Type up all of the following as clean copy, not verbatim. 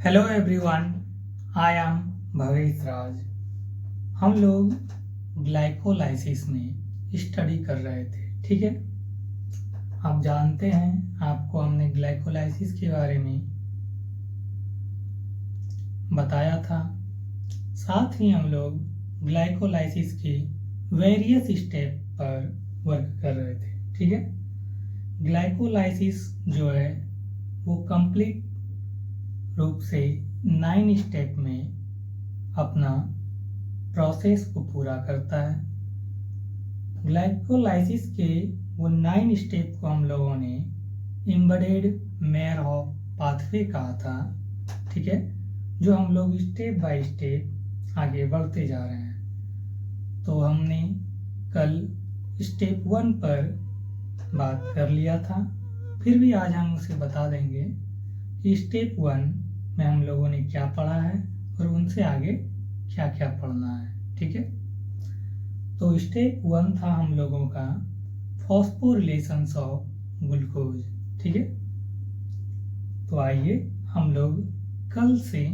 Hello everyone, I am Bhavesh Raj. हम लोग glycolysis में स्टडी कर रहे थे, ठीक है। आप जानते हैं, आपको हमने ग्लाइकोलाइसिस के बारे में बताया था। साथ ही हम लोग ग्लाइकोलाइसिस के वेरियस स्टेप पर वर्क कर रहे थे, ठीक है। ग्लाइकोलाइसिस जो है वो कंप्लीट रूप से 9 स्टेप में अपना प्रोसेस को पूरा करता है। ग्लाइकोलाइसिस के वो 9 स्टेप को हम लोगों ने एम्बेडेड मेयर ऑफ पाथवे कहा था, ठीक है। जो हम लोग स्टेप बाय स्टेप आगे बढ़ते जा रहे हैं। तो हमने कल स्टेप 1 पर बात कर लिया था, फिर भी आज हम उसे बता देंगे कि स्टेप 1 में हम लोगों ने क्या पढ़ा है और उनसे आगे क्या क्या पढ़ना है, ठीक है। तो स्टेप 1 था हम लोगों का फॉस्फोरिलेशंस ऑफ ग्लूकोज, ठीक है। तो आइए हम लोग कल से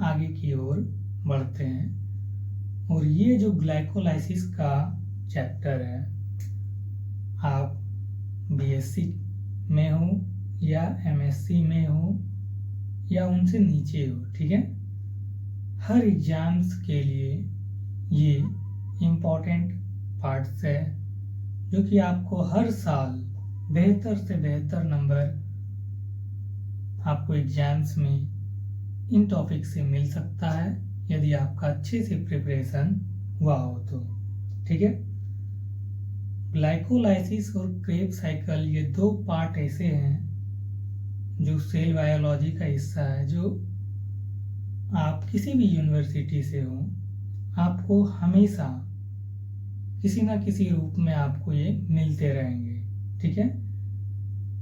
आगे की ओर बढ़ते हैं। और ये जो ग्लाइकोलाइसिस का चैप्टर है, आप बीएससी में हो या एमएससी में हो या उनसे नीचे हो, ठीक है। हर एग्जाम्स के लिए ये इम्पोर्टेंट पार्ट्स है, जो कि आपको हर साल बेहतर से बेहतर नंबर आपको एग्जाम्स में इन टॉपिक से मिल सकता है, यदि आपका अच्छे से प्रिपरेशन हुआ हो तो, ठीक है। ग्लाइकोलाइसिस और क्रेब साइकिल ये 2 पार्ट ऐसे हैं जो सेल बायोलॉजी का हिस्सा है, जो आप किसी भी यूनिवर्सिटी से हो, आपको हमेशा किसी ना किसी रूप में आपको ये मिलते रहेंगे, ठीक है।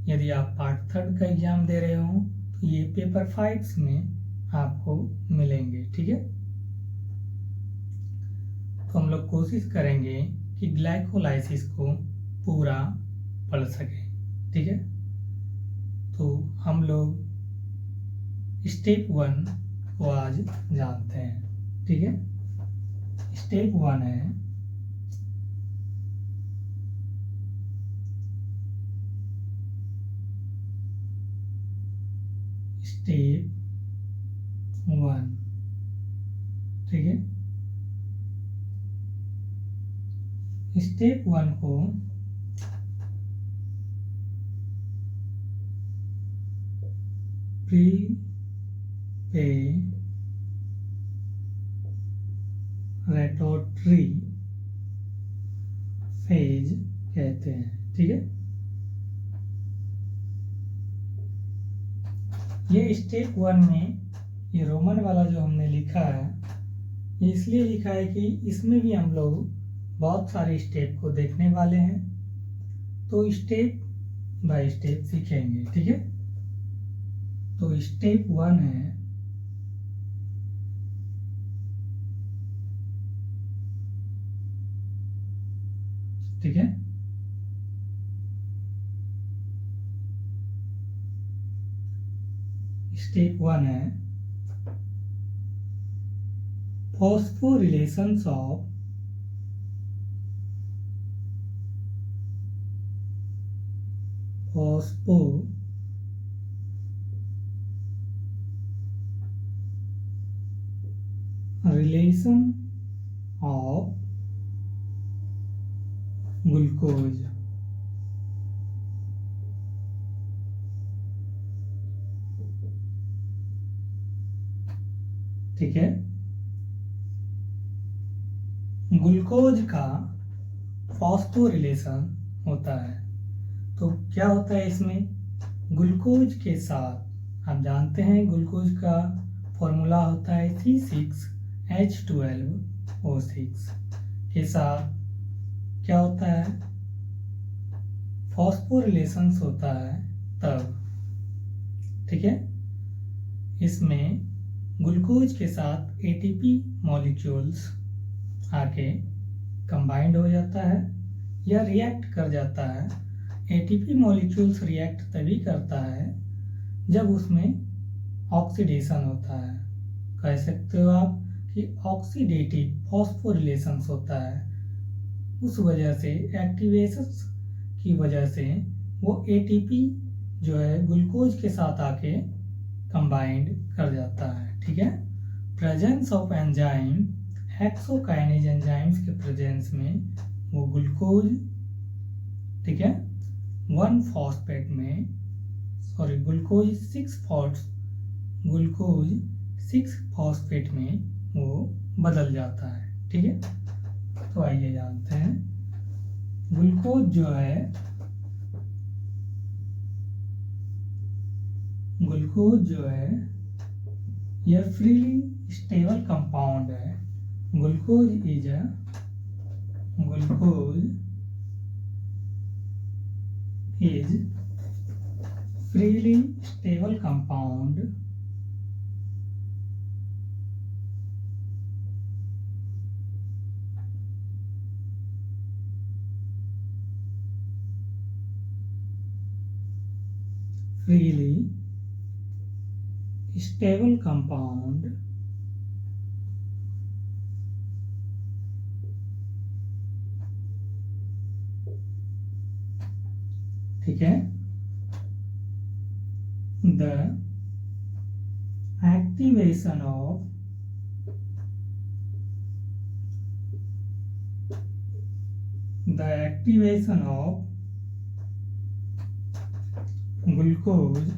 यदि आप पार्ट 3 का एग्जाम दे रहे हो तो ये पेपर 5 में आपको मिलेंगे, ठीक है। तो हम लोग कोशिश करेंगे कि ग्लाइकोलाइसिस को पूरा पढ़ सकें, ठीक है। तो हम लोग स्टेप 1 को आज जानते हैं, ठीक है। स्टेप 1 है स्टेप 1, ठीक है। स्टेप 1 को प्रीपेरेटरी फेज कहते हैं, ठीक है। ये स्टेप 1 में ये रोमन वाला जो हमने लिखा है, ये इसलिए लिखा है कि इसमें भी हम लोग बहुत सारे स्टेप को देखने वाले हैं, तो स्टेप बाय स्टेप सीखेंगे, ठीक है। तो स्टेप 1 है ठीक है। स्टेप 1 है phosphorylations of relation of glucose, ठीक है। ग्लूकोज का फॉस्फोरिलेशन होता है, तो क्या होता है इसमें, ग्लूकोज के साथ आप जानते हैं ग्लूकोज का फॉर्मूला होता है C6H12O6 के साथ क्या होता है, फॉस्फोरिलेशंस होता है तब, ठीक है। इसमें ग्लूकोज के साथ ATP मॉलिक्यूल्स आके कंबाइंड हो जाता है या रिएक्ट कर जाता है। ATP मॉलिक्यूल्स रिएक्ट तभी करता है जब उसमें ऑक्सीडेशन होता है। कह सकते हो आप कि ऑक्सीडेटिव फॉस्फोरिलेशंस होता है। उस वजह से एक्टिवेशंस की वजह से वो एटीपी जो है ग्लूकोज के साथ आके कंबाइंड कर जाता है। ठीक है, presence of enzyme hexokinase enzymes के प्रेजेंस में वो ग्लूकोज, ठीक है, 1 फॉस्फेट में ग्लूकोज 6 फॉस्फेट में वो बदल जाता है। ठीक है, तो आइए जानते हैं ग्लूकोज जो है यह फ्रीली स्टेबल कंपाउंड है। Glucose is freely stable compound ठीक है, the activation of glucose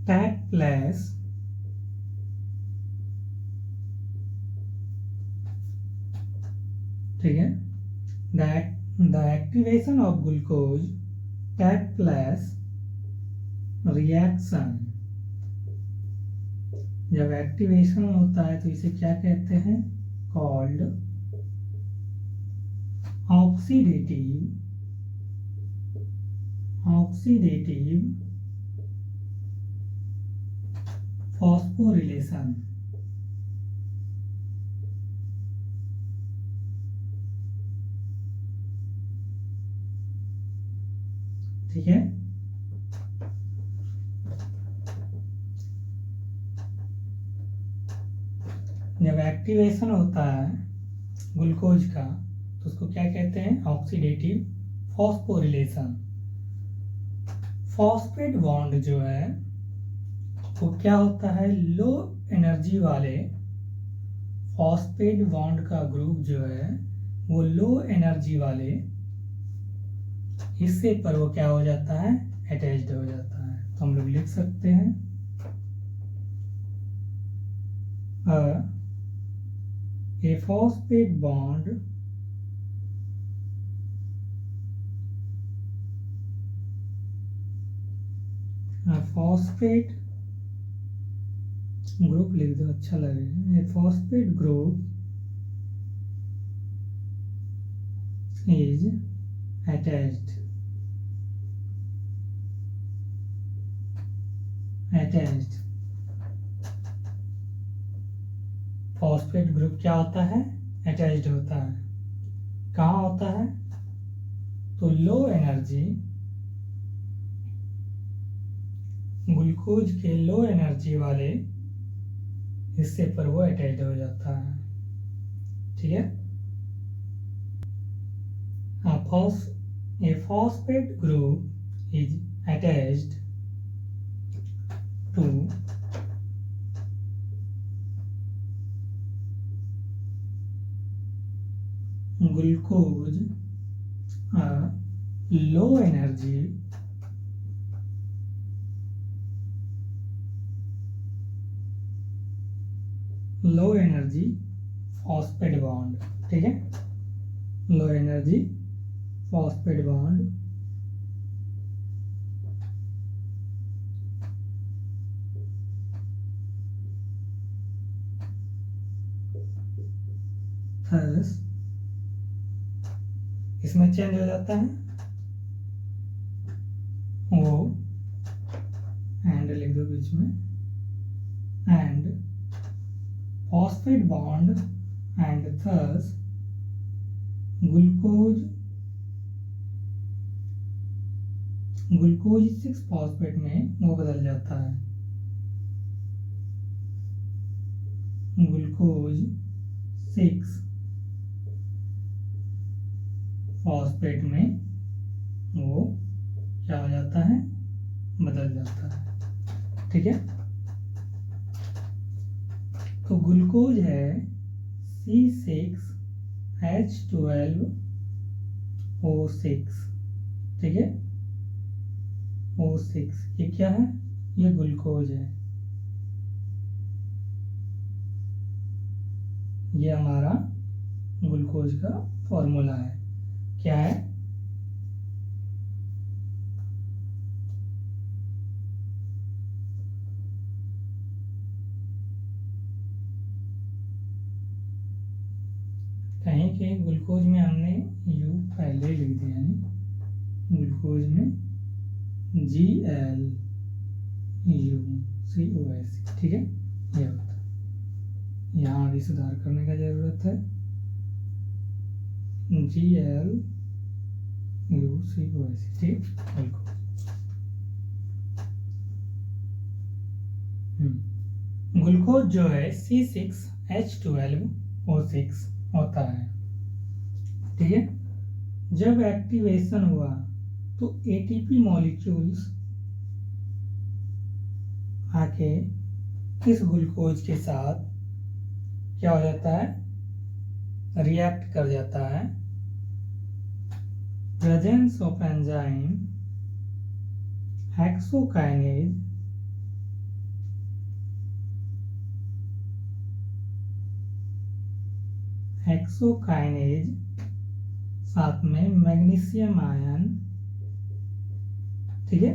take place ठीक है, the activation of glucose take place reaction। जब एक्टिवेशन होता है तो इसे क्या कहते हैं? Called oxidative phosphorylation. ठीक है, जब एक्टिवेशन होता है ग्लूकोज का तो उसको क्या कहते हैं? Oxidative phosphorylation. फॉस्फेट बॉन्ड जो है वो क्या होता है? लो एनर्जी वाले फॉस्फेट बॉन्ड का ग्रुप जो है वो लो एनर्जी वाले हिस्से पर वो क्या हो जाता है? अटैच्ड हो जाता है। तो हम लोग लिख सकते हैं a phosphate bond phosphate group लिख दो, अच्छा लगेगा। a phosphate group is attached phosphate group क्या होता है? अटैच्ड होता है। कहाँ होता है? तो लो एनर्जी ग्लूकोज के लो एनर्जी वाले हिस्से पर वो अटैच्ड हो जाता है। ठीक है, a phosphate group is attached to glucose, low energy phosphate bond। ठीक है, low energy phosphate bond thus इसमें चेंज हो जाता है वो एंड लिख दो बीच में, and phosphate bond and thus glucose glucose 6 phosphate में वो बदल जाता है, ग्लूकोज 6 फॉस्फेट में वो क्या हो जाता है, बदल जाता है। ठीक है, तो ग्लूकोज है C6H12O6। ठीक है, O6 ये क्या है, ये ग्लूकोज है, ये हमारा ग्लूकोज का फॉर्मूला है। क्या है, कहीं के ग्लूकोज में हमने U पहले लिख दिया है, ग्लूकोज में GLUCOS। ठीक है, ये होता है, यहाँ भी सुधार करने का जरूरत है, GLUCOS। ठीक, ग्लूकोज जो है C6H12O6 होता है। ठीक है, जब एक्टिवेशन हुआ तो एटीपी मॉलिक्यूल्स आके इस ग्लूकोज के साथ क्या हो जाता है, रिएक्ट कर जाता है। प्रेजेंस ऑफ एंजाइम हेक्सोकाइनेज साथ में मैग्नीशियम आयन। ठीक है,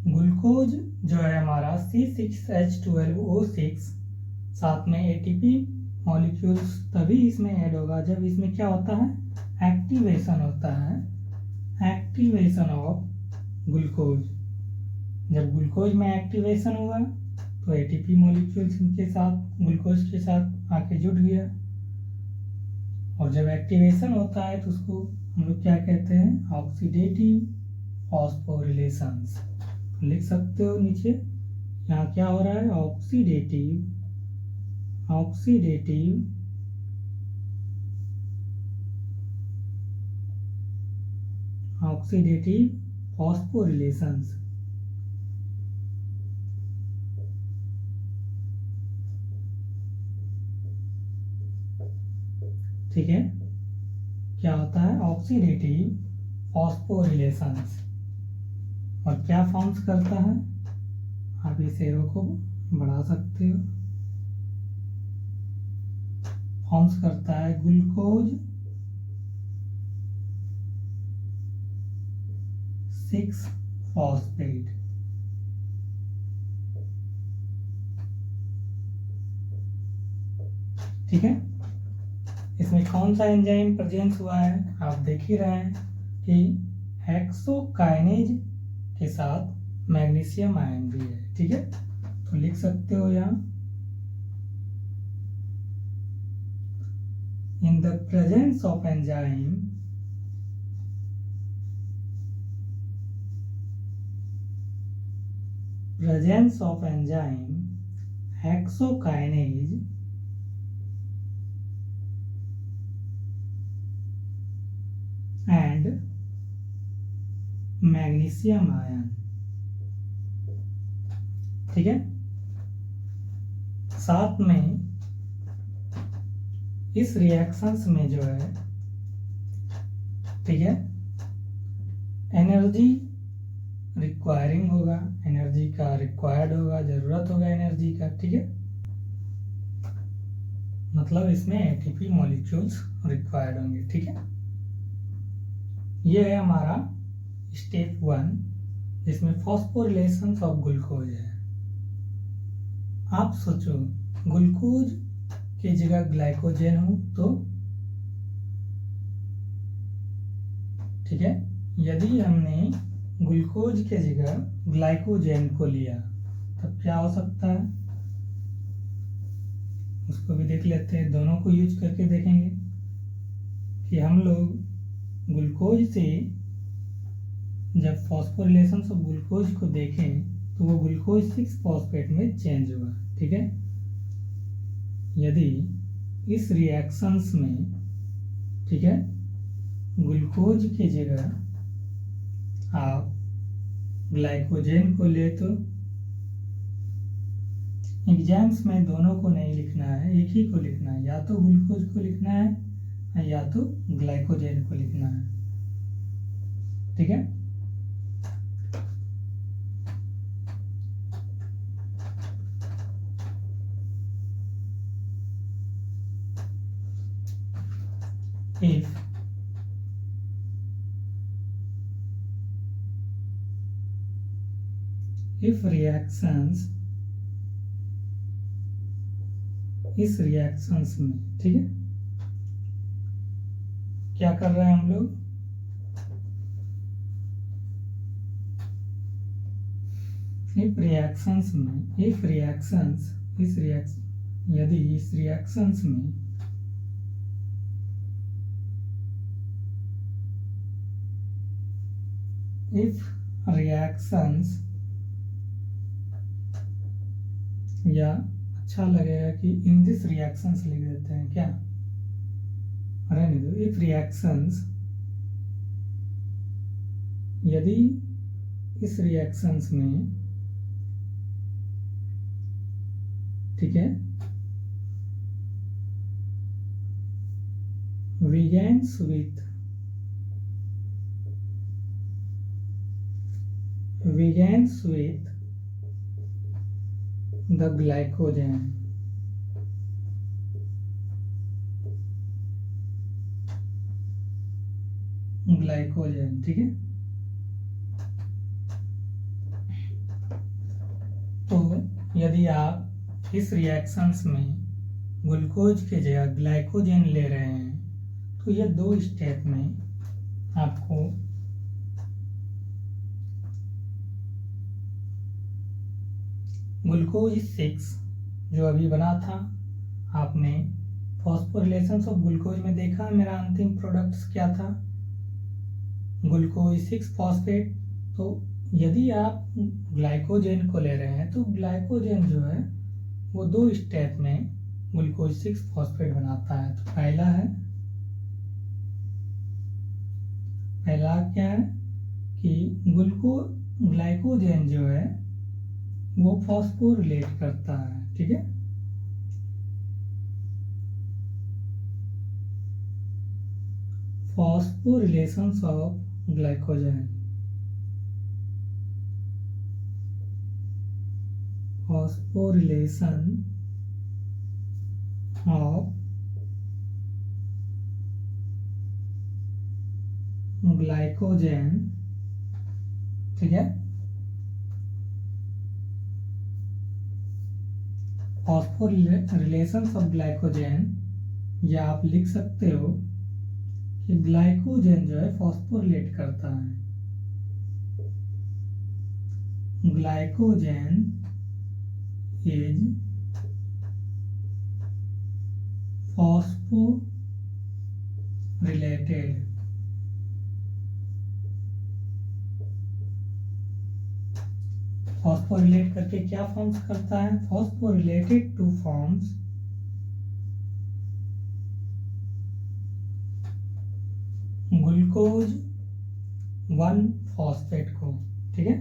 ग्लूकोज जो है हमारा C6H12O6 साथ में एटीपी मॉलिक्यूल्स तभी इसमें ऐड होगा जब इसमें क्या होता है, एक्टिवेशन होता है, एक्टिवेशन ऑफ ग्लूकोज। जब ग्लूकोज में एक्टिवेशन हुआ तो एटीपी मॉलिक्यूल्स इनके साथ ग्लूकोज के साथ आके जुड़ गया, और जब एक्टिवेशन होता है तो उसको हम लोग क्या कहते हैं, ऑक्सीडेटिव फॉस्फोरिलेशंस। लिख सकते हो नीचे, यहाँ क्या हो रहा है, ऑक्सीडेटिव फॉस्फोरिलेशंस। ठीक है, क्या होता है, ऑक्सीडेटिव फॉस्फोरिलेशंस, और क्या फॉर्म्स करता है, आप इस एरो को बढ़ा सकते हो, फॉर्म्स करता है ग्लूकोज 6 फॉस्फेट। ठीक है, इसमें कौन सा एंजाइम प्रेजेंस हुआ है, आप देख ही रहे हैं कि हेक्सोकाइनेज के साथ मैग्नीशियम आयन भी है। ठीक है, तो लिख सकते हो यहाँ, in the presence of enzyme hexokinase and magnesium ion. ठीक है, साथ में इस रिएक्शंस में जो है, ठीक है, एनर्जी रिक्वायरिंग होगा, एनर्जी का रिक्वायर्ड होगा, जरूरत होगा एनर्जी का। ठीक है, मतलब इसमें एटीपी मॉलिक्यूल्स रिक्वायर्ड होंगे। ठीक है, ये है हमारा स्टेप 1, जिसमें फॉस्फोरिलेशंस ऑफ ग्लूकोज है। आप सोचो ग्लूकोज की जगह ग्लाइकोजन हो तो, ठीक है, यदि हमने ग्लूकोज के जगह ग्लाइकोजन को लिया तब क्या हो सकता है, उसको भी देख लेते हैं, दोनों को यूज करके देखेंगे कि हम लोग ग्लूकोज से जब फॉस्फोरिलेशन ऑफ ग्लूकोज को देखें तो वो ग्लूकोज 6 फॉस्फेट में चेंज हुआ, ठीक है। यदि इस रिएक्शंस में, ठीक है, ग्लूकोज की जगह आप ग्लाइकोजेन को ले तो एग्जाम्स में दोनों को नहीं लिखना है, एक ही को लिखना है, या तो ग्लूकोज को लिखना है या तो ग्लाइकोजेन को लिखना है, ठीक है। if reactions इस रिएक्शंस में, ठीक है, क्या कर रहे हैं हम लोग, इफ रिएक्शंस में, इफ रिएक्शंस इस रिएक्शन, यदि इस रिएक्शंस में इफ रिएक्शंस, या अच्छा लगेगा कि इन दिस रिएक्शंस लिख देते हैं, क्या, अरे नहीं दो, इफ रिएक्शंस, यदि इस रिएक्शंस में, ठीक है, begins with the glycogen, ठीक है। तो यदि आप इस रिएक्शंस में ग्लूकोज के जगह ग्लाइकोजेन ले रहे हैं तो ये दो स्टेप में आपको ग्लूकोज 6 जो अभी बना था, आपने फॉस्फोरिलेशंस ऑफ ग्लूकोज में देखा, मेरा अंतिम प्रोडक्ट्स क्या था, ग्लूकोज 6 फॉस्फेट। तो यदि आप ग्लाइकोजेन को ले रहे हैं तो ग्लाइकोजेन जो है वो दो स्टेप में ग्लूकोज 6 फॉस्फेट बनाता है। तो पहला क्या है कि ग्लाइकोजेन जो है वो फॉस्फोरिलेट करता है, ठीक है। Phosphorylations of glycogen, phosphorylation of glycogen, ठीक है। फॉस्फोरिलेशंस ऑफ ग्लाइकोजेन, या आप लिख सकते हो कि ग्लाइकोजेन जो है फॉस्फोरिलेट करता है, ग्लाइकोजेन इज फॉस्फोरिलेटेड, फॉस्फोरिलेट करके क्या फॉर्म्स करता है, phosphorylated two forms glucose 1 phosphate को, ठीक है।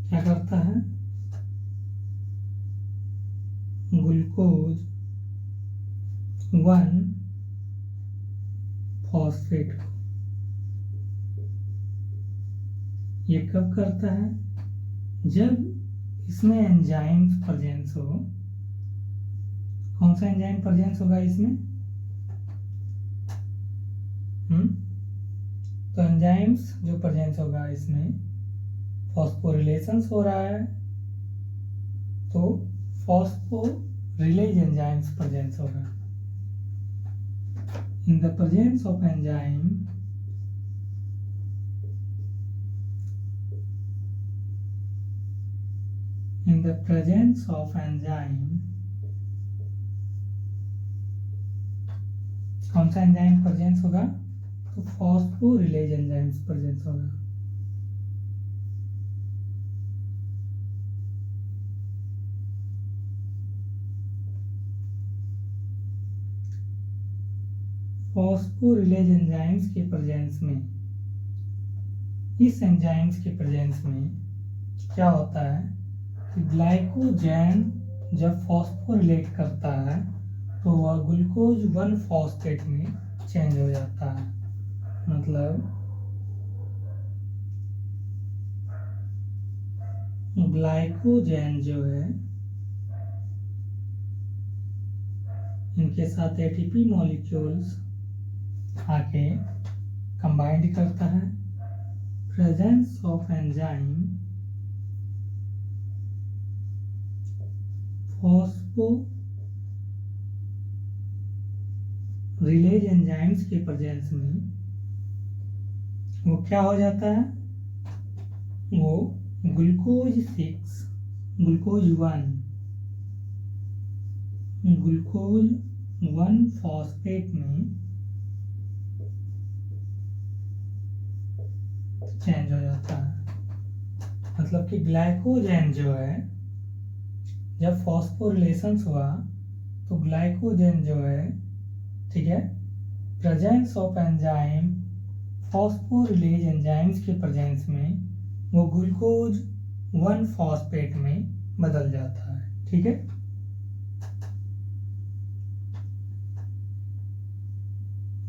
क्या करता है, ग्लूकोज 1 फॉस्फेट को, ये कब करता है, जब इसमें एंजाइम्स प्रेजेंस हो। कौन सा एंजाइम प्रेजेंस होगा इसमें, तो एंजाइम्स जो प्रेजेंस होगा इसमें, फॉस्फोरिलेशंस हो रहा है तो फॉस्फोरिलेज एंजाइम्स प्रेजेंस होगा। In the presence of enzyme, in the presence of enzyme, कौन सा एंजाइम प्रेजेंस होगा, तो फॉस्फोरिलेज एंजाइम्स प्रेजेंस होगा। फॉस्फोरिलेज एंजाइम्स के प्रेजेंस में, इस एंजाइम्स के प्रेजेंस में क्या होता है कि ग्लाइकोजेन जब फॉस्फोरिलेट करता है तो वह ग्लूकोज 1 फॉस्फेट में चेंज हो जाता है। मतलब ग्लाइकोजेन जो है, इनके साथ एटीपी मॉलिक्यूल्स आके कंबाइंड करता है। प्रेजेंस ऑफ एंजाइम फॉस्फोरिलेज एंजाइम्स के प्रेजेंस में वो क्या हो जाता है, वो ग्लूकोज 1 फॉस्फेट में चेंज हो जाता है। मतलब कि ग्लाइकोजेन जो है, जब फॉस्फोरिलेशंस हुआ तो ग्लाइकोजेन जो है, ठीक है, प्रेजेंस ऑफ एंजाइम फॉस्फोरिलेज एंजाइम्स के प्रेजेंस में वो ग्लूकोज 1 फॉस्फेट में बदल जाता है। ठीक है,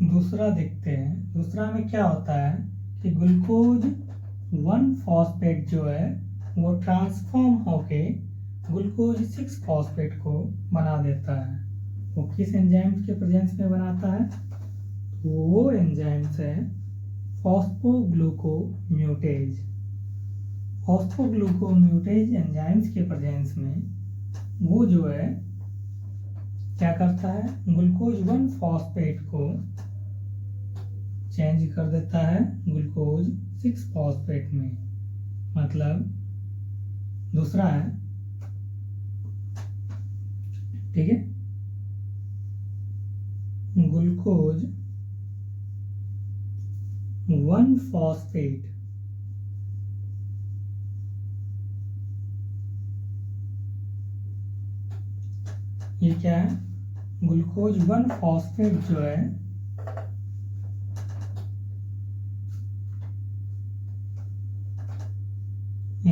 दूसरा देखते हैं। दूसरा में क्या होता है कि ग्लूकोज 1 फॉस्फेट जो है वो ट्रांसफॉर्म होके ग्लूकोज 6 फॉस्फेट को बना देता है। वो किस एंजाइम के प्रेजेंस में बनाता है, वो एंजाइम्स है फॉस्फोग्लूकोम्यूटेज। फॉस्फोग्लूकोम्यूटेज एंजाइम्स के प्रेजेंस में वो जो है क्या करता है, ग्लूकोज 1 फॉस्फेट को चेंज कर देता है ग्लूकोज 6 फॉस्फेट में। मतलब दूसरा है, ठीक है, ग्लूकोज 1 फॉस्फेट ये क्या है, ग्लूकोज 1 फॉस्फेट जो है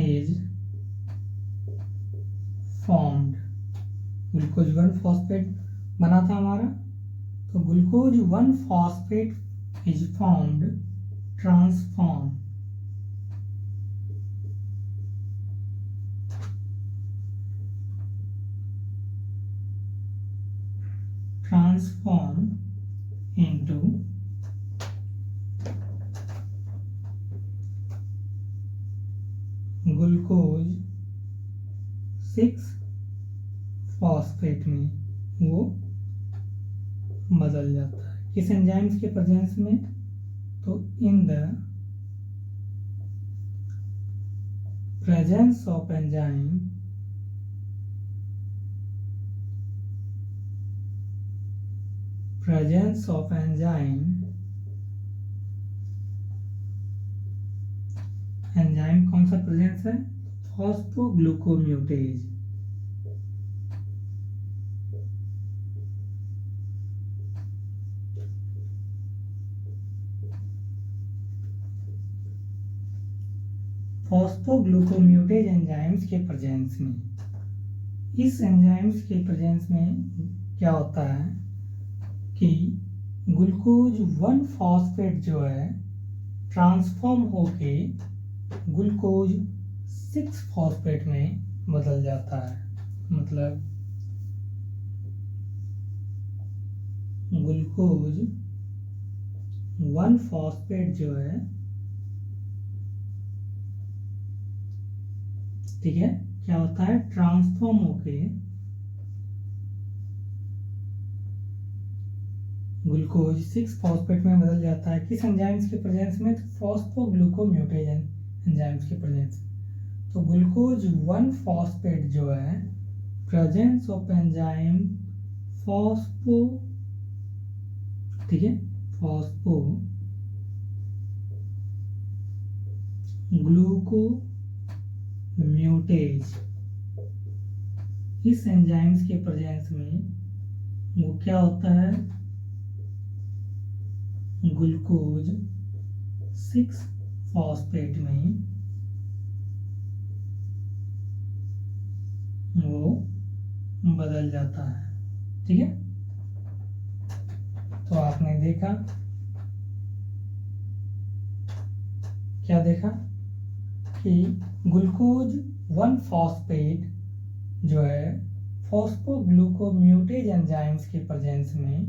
is formed, ग्लूकोज 1 फॉस्फेट बना था हमारा, तो glucose 1 phosphate is formed transform into glucose 6 phosphate में वो बदल जाता है। किस एंजाइम्स के प्रेजेंस में, तो in the presence of enzyme enzyme कौन सा प्रेजेंस है, फॉस्फोग्लूकोम्यूटेज। फॉस्फोग्लूकोम्यूटेज एंजाइम्स के प्रेजेंस में, इस एंजाइम्स के प्रेजेंस में क्या होता है कि ग्लूकोज 1 फॉस्फेट जो है ट्रांसफॉर्म होके ग्लूकोज 6 फॉस्फेट में बदल जाता है। मतलब ग्लूकोज 1 फॉस्फेट जो है, ठीक है, क्या होता है, ट्रांसफॉर्म होके ग्लूकोज 6 फॉस्फेट में बदल जाता है। किस एंजाइम्स के प्रेजेंस में, फॉस्फोग्लूकोम्यूटेज एंजाइम्स के प्रेजेंस। तो ग्लूकोज 1 फॉस्फेट जो है, प्रेजेंस ऑफ एंजाइम ठीक है, फॉस्फो ग्लूकोम्यूटेज। इस एंजाइम्स के प्रेजेंस में वो क्या होता है, ग्लूकोज 6 फॉस्फेट में वो बदल जाता है। ठीक है, तो आपने देखा, क्या देखा कि ग्लूकोज 1 फॉस्फेट जो है फॉस्फोग्लूकोम्यूटेज एंजाइम्स के प्रेजेंस में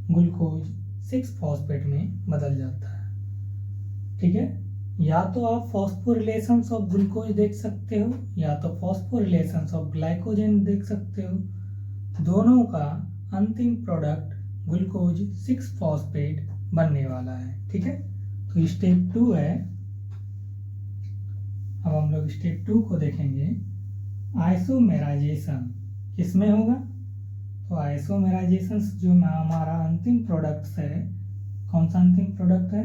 ग्लूकोज 6 फॉस्फेट में बदल जाता है। ठीक है, या तो आप फॉस्फोरिलेशंस ऑफ ग्लूकोज देख सकते हो या तो फॉस्फोरिलेशंस ऑफ ग्लाइकोजन देख सकते हो। दोनों का अंतिम प्रोडक्ट ग्लूकोज 6 फॉस्फेट बनने वाला है। ठीक है, तो स्टेप 2 है। अब हम लोग स्टेप 2 को देखेंगे। आइसोमेराइजेशन किसमें होगा, तो आइसोमेराइजेशन जो हमारा अंतिम प्रोडक्ट है, कौन सा अंतिम प्रोडक्ट है,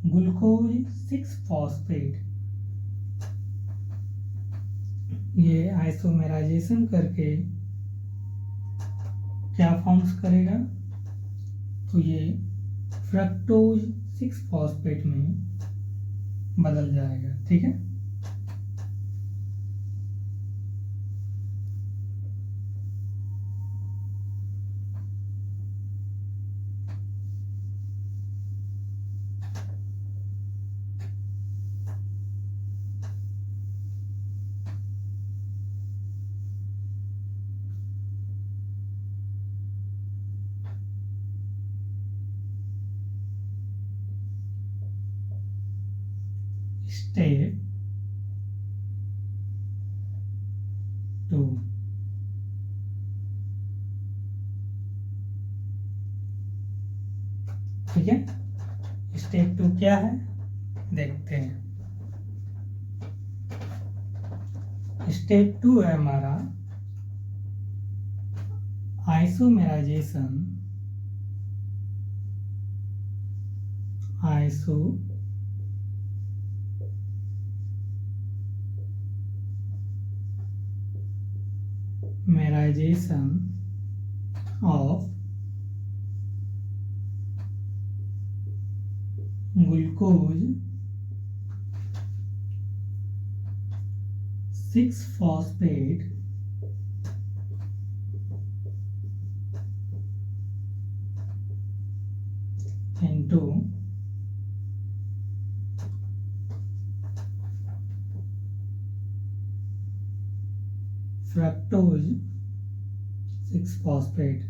ग्लूकोज 6 फॉस्फेट। ये आइसोमेराइजेशन करके क्या फॉर्म्स करेगा, तो ये फ्रक्टोज 6 फॉस्फेट में बदल जाएगा। ठीक है, स्टेप 2। ठीक है, स्टेप 2 क्या है देखते हैं। स्टेप 2 है हमारा isomerisation, isomerisation of glucose 6 phosphate into fructose 6 phosphate,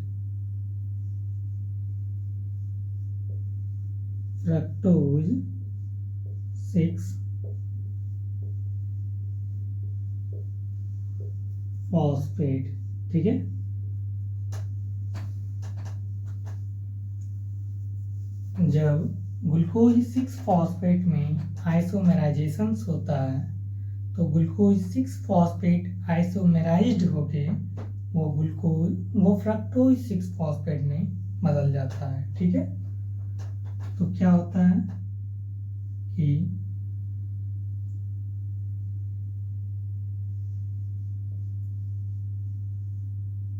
fructose 6 phosphate। ठीक है, जब ग्लूकोज 6 फॉस्फेट में आइसोमेराइजेशन होता है तो ग्लूकोज 6 फॉस्फेट आइसोमेराइज्ड होके वो फ्रक्टोज 6 फॉस्फेट में बदल जाता है। ठीक है, तो क्या होता है कि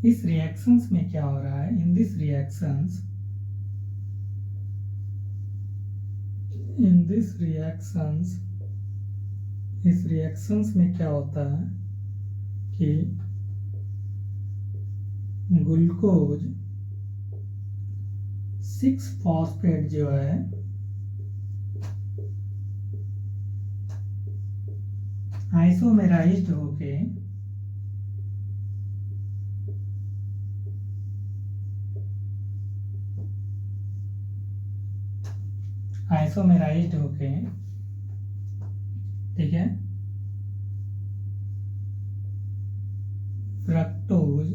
इस रिएक्शंस में क्या हो रहा है, इन दिस रिएक्शंस में क्या होता है कि ग्लूकोज 6 फॉस्फेट जो है आइसोमेराइज्ड होके ठीक है फ्रक्टोज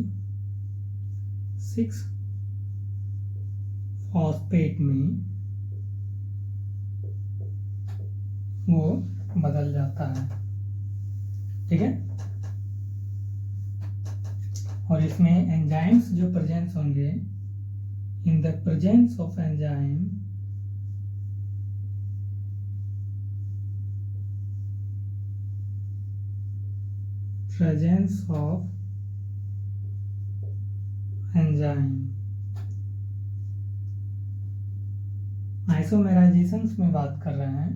6 फॉस्फेट में वो बदल जाता है। ठीक है, और इसमें एंजाइम्स जो प्रेजेंस होंगे in the presence of enzyme आइसोमेराइजेशंस में बात कर रहे हैं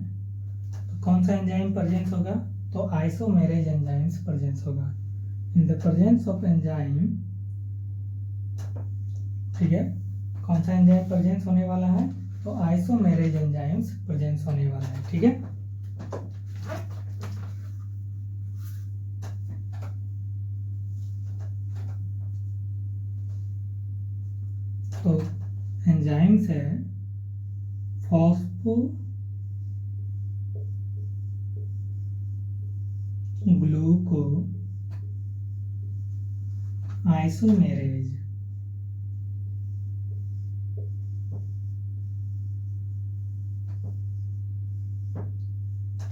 तो कौन सा एंजाइम प्रेजेंस होगा, तो आइसोमेरेज एंजाइम्स प्रेजेंस होगा। In the presence of enzyme, ठीक है, कौन सा एंजाइम प्रेजेंस होने वाला है, तो आइसोमेरेज एंजाइम्स प्रेजेंस होने वाला है। ठीक है, तो एंजाइम्स है फॉस्फो ग्लूको आइसोमेरेज,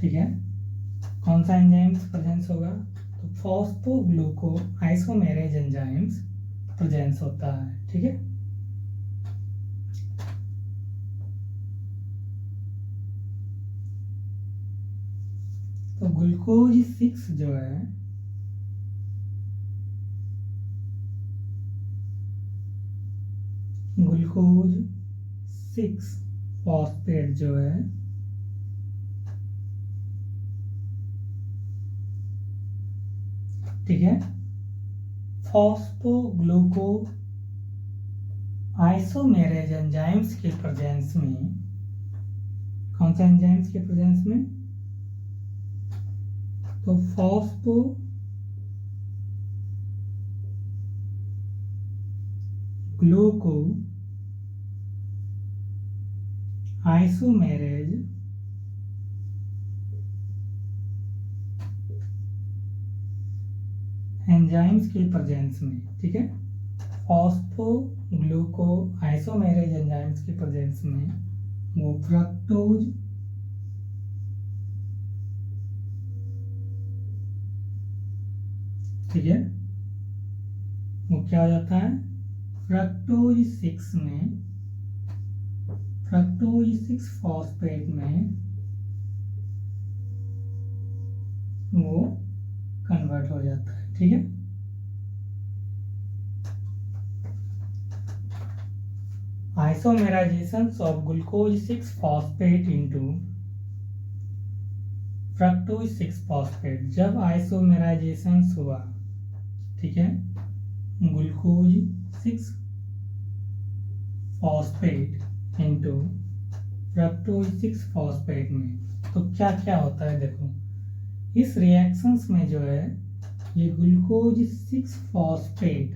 ठीक है, कौन सा एंजाइम्स प्रेजेंस होगा, तो फॉस्फो ग्लूको आइसोमेरेज एंजाइम्स प्रेजेंस होता है। ठीक है, तो ग्लूकोज 6 जो है ग्लूकोज 6 फॉस्फेट जो है ठीक है, फॉस्फोग्लूको आइसोमेरेज एंजाइम्स के प्रेजेंस में, कौन सा एंजाइम्स के प्रेजेंस में, तो फॉस्फो ग्लूको आइसोमेरेज एंजाइम्स के प्रेजेंस में, ठीक है, फॉस्फो ग्लूको आइसोमेरेज एंजाइम्स के प्रेजेंस में वो फ्रक्टोज ठीक है, वो क्या हो जाता है, फ्रक्टोज 6 में, फ्रक्टोज 6 फॉस्फेट में वो कन्वर्ट हो जाता है। ठीक है, isomerizations of glucose 6 phosphate into fructose 6 phosphate, जब आइसोमेराइजेशंस हुआ, ठीक है, glucose 6 phosphate into fructose 6 phosphate में, तो क्या क्या होता है देखो, इस रिएक्शंस में जो है ये ग्लूकोज 6 फॉस्फेट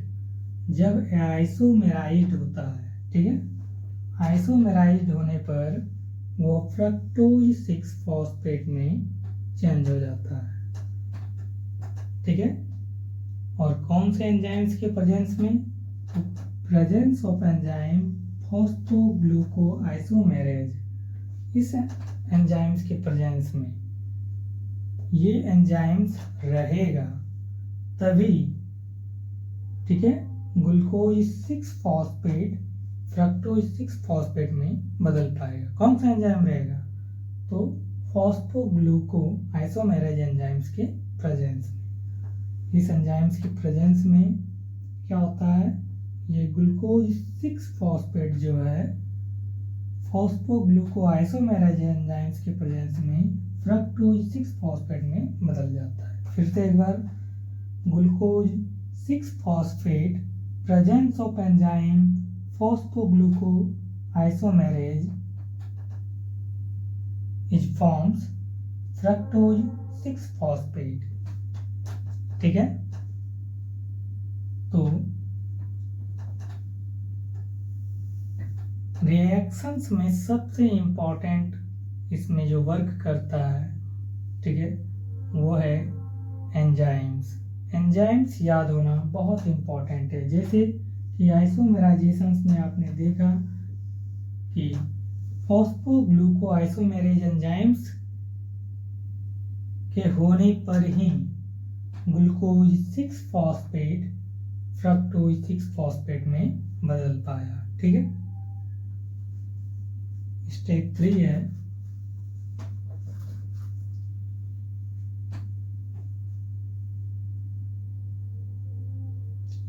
जब आइसोमेराइज्ड होता है, ठीक है, आइसोमेराइज्ड होने पर वो फ्रक्टोज 6 फॉस्फेट में चेंज हो जाता है। ठीक है, और कौन से एंजाइम्स के प्रेजेंस में, तो presence of enzyme phosphogluco isomerase, इस एंजाइम्स के प्रेजेंस में ये एंजाइम्स रहेगा तभी, ठीक है, ग्लूकोज 6 फॉस्फेट फ्रक्टोज 6 फॉस्फेट में बदल पाएगा। कौन सा एंजाइम रहेगा, तो फॉस्फोग्लूको आइसोमेरेज एंजाइम्स के प्रेजेंस में। इस एंजाइम्स के प्रेजेंस में क्या होता है, ये ग्लूकोज 6 फॉस्फेट जो है फॉस्फोग्लूको आइसोमेरेज एंजाइम्स के प्रेजेंस में फ्रक्टोज 6 फॉस्फेट में बदल जाता है। फिर से एक बार, glucose 6 phosphate presence of enzyme phosphogluco isomerase is forms fructose 6 phosphate. ठीक है, तो रिएक्शंस में सबसे इंपॉर्टेंट इसमें जो वर्क करता है, ठीक है, वो है एंजाइम्स। एंजाइम्स याद होना बहुत इंपॉर्टेंट है। जैसे कि आइसोमेराइजेशंस में आपने देखा कि फॉस्फोग्लूको आइसोमेरेज एंजाइम्स के होने पर ही ग्लूकोज 6 फॉस्फेट फ्रक्टोज 6 फॉस्फेट में बदल पाया। ठीक है, स्टेप 3 है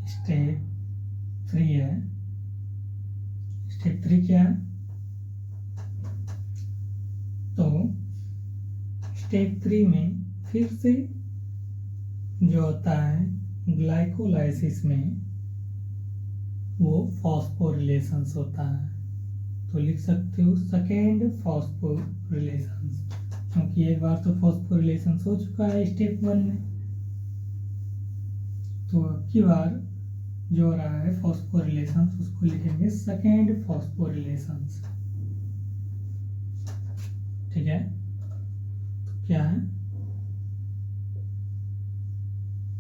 स्टेप 3 है। स्टेप 3 क्या है? तो स्टेप 3 में फिर से जो होता है ग्लाइकोलाइसिस में वो फॉस्फोरिलेशंस होता है। तो लिख सकते हो सेकेंड फॉस्फोरिलेशंस, क्योंकि एक बार तो फॉस्फोरिलेशंस हो चुका है स्टेप 1 में, तो अब की बार जो हो रहा है फॉस्फोरिलेशंस उसको लिखेंगे सेकेंड फॉस्फोरिलेशंस। ठीक है, तो क्या है?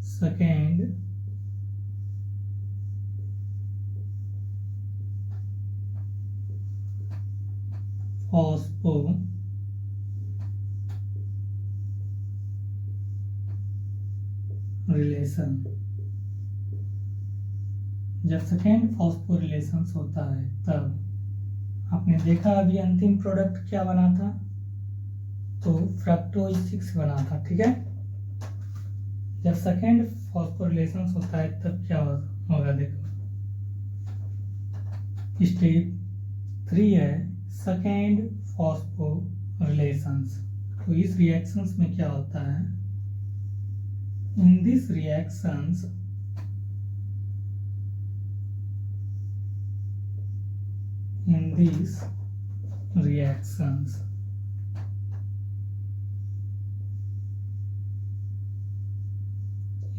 Second phospho relation. जब सेकेंड फॉस्फोरिलेशंस होता है तब आपने देखा अभी अंतिम प्रोडक्ट क्या बना था, तो फ्रक्टोज 6 बना था। ठीक है, जब सेकेंड फॉस्फोरिलेशंस होता है तब क्या होगा? देखो स्टेप 3 है सेकेंड फॉस्फोरिलेशंस। तो इस रिएक्शंस में क्या होता है? इन दिस रिएक्शंस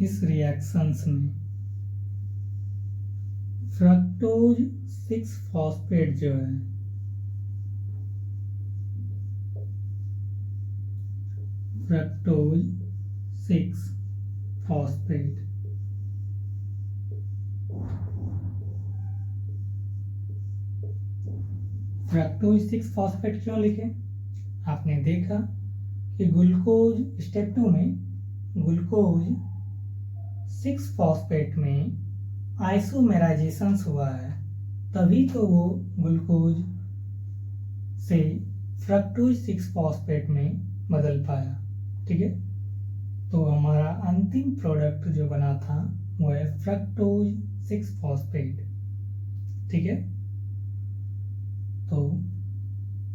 इस रिएक्शंस में फ्रक्टोज 6 फॉस्फेट जो है फ्रक्टोज 6 फॉस्फेट फ्रक्टोज 6 फॉस्फेट क्यों लिखे? आपने देखा कि ग्लूकोज स्टेप 2 में ग्लूकोज 6 फॉस्फेट में आइसोमेराइजेशन हुआ है, तभी तो वो ग्लूकोज से फ्रक्टोज 6 फॉस्फेट में बदल पाया। ठीक है, तो हमारा अंतिम प्रोडक्ट जो बना था वो है फ्रक्टोज 6 फॉस्फेट। ठीक है, तो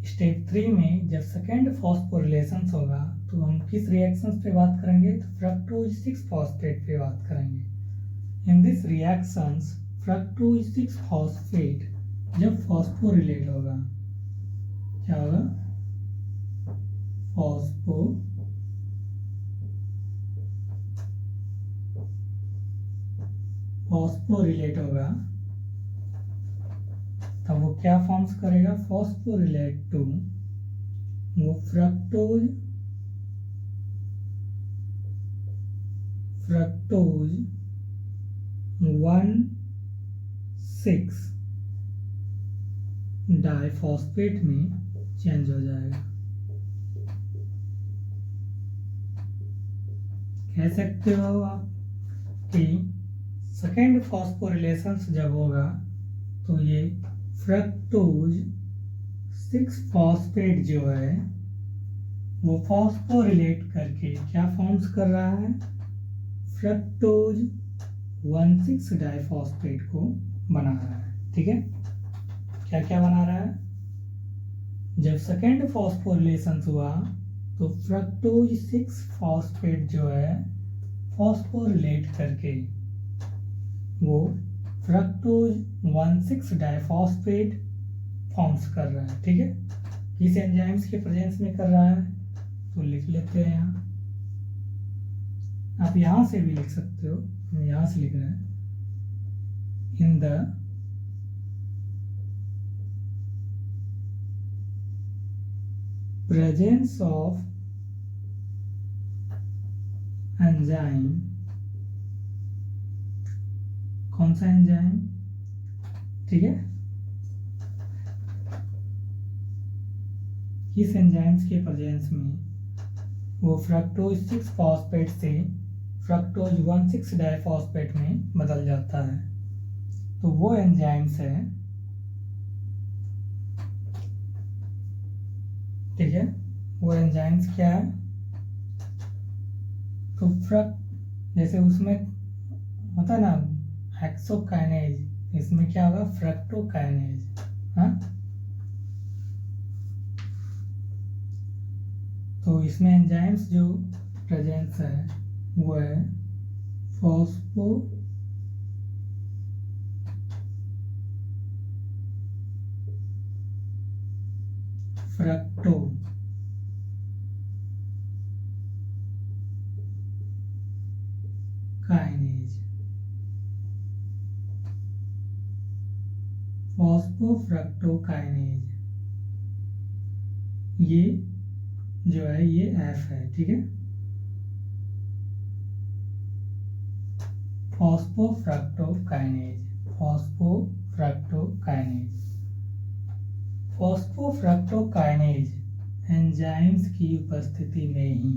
स्टेप 3 में जब सेकेंड फॉस्फोरिलेशंस होगा तो हम किस रिएक्शंस पे बात करेंगे? तो फ्रक्टोज 6 फॉस्फेट पे बात करेंगे। In this reactions fructose 6 phosphate जब फॉस्फोरिलेट होगा, क्या होगा? फॉस्फोरिलेट होगा, तब वो क्या फॉर्म्स करेगा? फॉस्फोरिलेट टू वो फ्रक्टोज 1,6 डाइफॉस्फेट में चेंज हो जाएगा। कह सकते हो आप कि सेकेंड फॉस्फोरिलेशंस जब होगा तो ये फ्रक्टोज 6 फॉस्फेट जो है वो फॉस्फोरिलेट करके क्या फॉर्म्स कर रहा है? फ्रक्टोज 1,6 डाइफॉस्फेट को बना रहा है। ठीक है, क्या क्या बना रहा है? जब सेकेंड फॉस्फोरिलेशंस हुआ तो फ्रक्टोज 6 फॉस्फेट जो है फॉस्फोरिलेट करके वो फ्रक्टोज 1,6 डाइफॉस्फेट फॉर्म्स कर रहा है। ठीक है, किस एंजाइम्स के प्रेजेंस में कर रहा है? तो लिख लेते हैं यहाँ। आप यहाँ से भी लिख सकते हो, हम यहाँ से लिख रहे हैं in the presence of enzyme. कौन सा एंजाइम? ठीक है, किस एंजाइम्स के प्रेजेंस में वो फ्रक्टोज 6 फॉस्फेट से फ्रक्टोज 1,6 डाइफॉस्फेट में बदल जाता है। तो वो एंजाइम्स है ठीक है, वो एंजाइम्स क्या है, तो जैसे उसमें होता है ना हेक्सोकाइनेज, इसमें क्या होगा फ्रक्टोकाइनेज। हाँ, तो इसमें एंजाइम्स जो प्रेजेंस है वो है फॉस्फो फ्रक्टो काइनेज, फॉस्फोफ्रक्टोकाइनेज, ये जो है ये एफ है। ठीक है, फॉस्फोफ्रक्टोकाइनेज, फॉस्फोफ्रक्टोकाइनेज, फॉस्फोफ्रक्टोकाइनेज एंजाइम्स की उपस्थिति में ही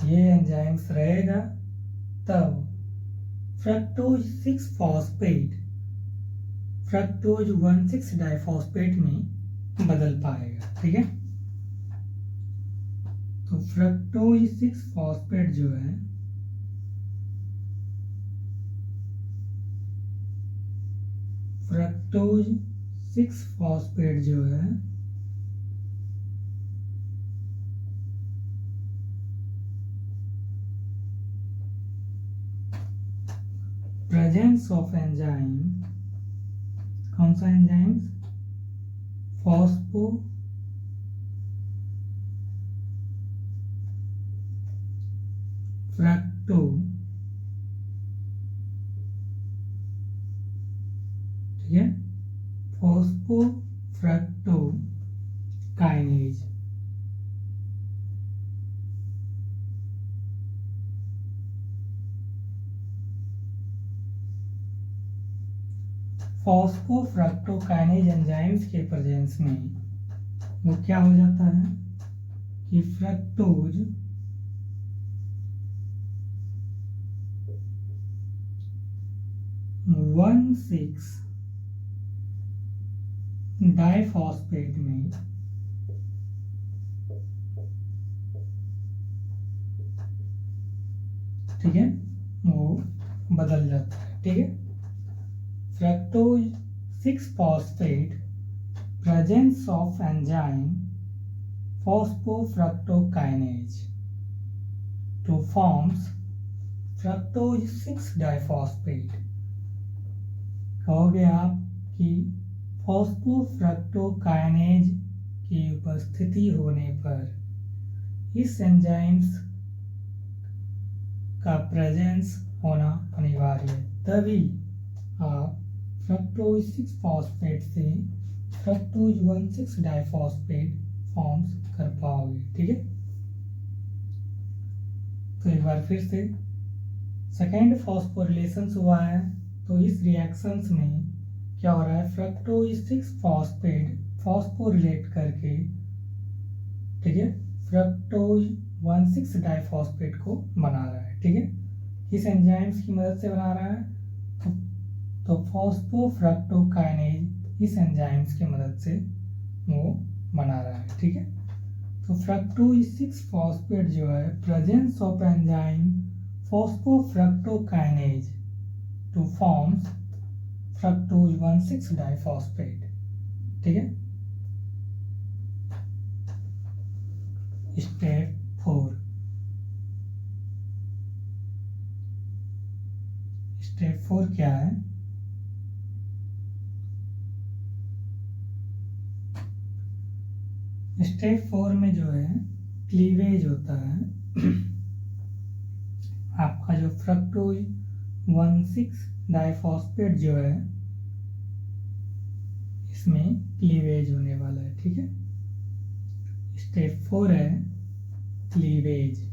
ये एंजाइम्स रहेगा, तब फ्रक्टोज 6 फॉस्फेट फ्रक्टोज 1,6 डाइफॉस्फेट में बदल पाएगा। ठीक है, तो फ्रक्टोज 6 फॉस्फेट जो है फ्रक्टोज 6 फॉस्फेट जो है प्रेजेंस ऑफ एंजाइम, कौन सा एंजाइम्स, फॉस्फो फ्रक्टो, ठीक है, फॉस्फो फ्रक्टो काइनेज, फॉस्फोफ्रक्टोकाइनेज एंजाइम्स के प्रेजेंस में वो क्या हो जाता है कि फ्रक्टोज 1,6 डाइफॉस्फेट में ठीक है वो बदल जाता है। ठीक है, fructose 6 phosphate presence of enzyme phosphofructokinase to forms fructose 6 diphosphate। कहोगे आप कि फॉस्फोफ्रक्टोकाइनेज की उपस्थिति होने पर इस एंजाइम्स का प्रेजेंस होना अनिवार्य है, तभी आप फ्रक्टोज 6 फॉस्फेट से फ्रक्टोज 1,6 डाइफॉस्फेट फॉर्म्स कर पाओगे। ठीक है, तो एक बार फिर से सेकेंड फॉस्फोरिलेशंस हुआ है, तो इस रिएक्शंस में क्या हो रहा है, फ्रक्टोज 6 फॉस्फेट फॉस्फोरिलेट करके ठीक है फ्रक्टोज 1,6 डाइफॉस्फेट को बना रहा है। ठीक है, किस एंजाइम्स की मदद से बना रहा है, तो फॉस्फोफ्रक्टोकाइनेज इस एंजाइम्स की मदद से वो बना रहा है। ठीक है, तो फ्रक्टोज 6 फॉस्फेट जो है presence of enzyme फॉस्फोफ्रक्टोकाइनेज two forms fructose 1,6 diphosphate. ठीक है, स्टेप 4, स्टेप 4 क्या है, स्टेप 4 में जो है क्लीवेज होता है। आपका जो फ्रक्टोज 1,6 डाइफॉस्फेट जो है इसमें क्लीवेज होने वाला है। ठीक है, स्टेप 4 है क्लीवेज।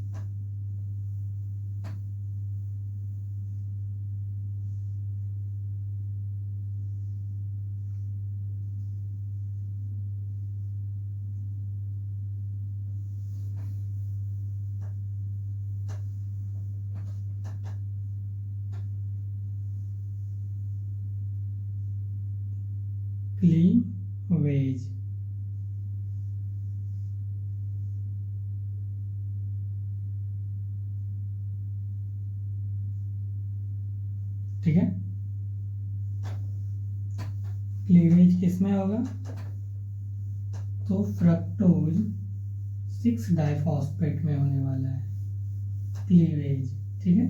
क्लीवेज ठीक है। क्लीवेज किस में होगा? तो फ्रक्टोज 6 डाइफॉस्फेट में होने वाला है क्लीवेज, ठीक है।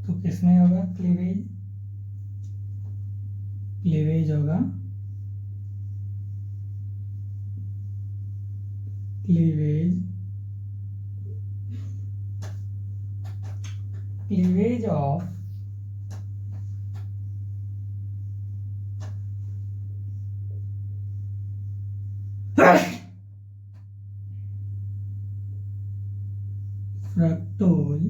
तो किस में होगा क्लीवेज? क्लीवेज होगा क्लीवेज ऑफ फ्रक्टोज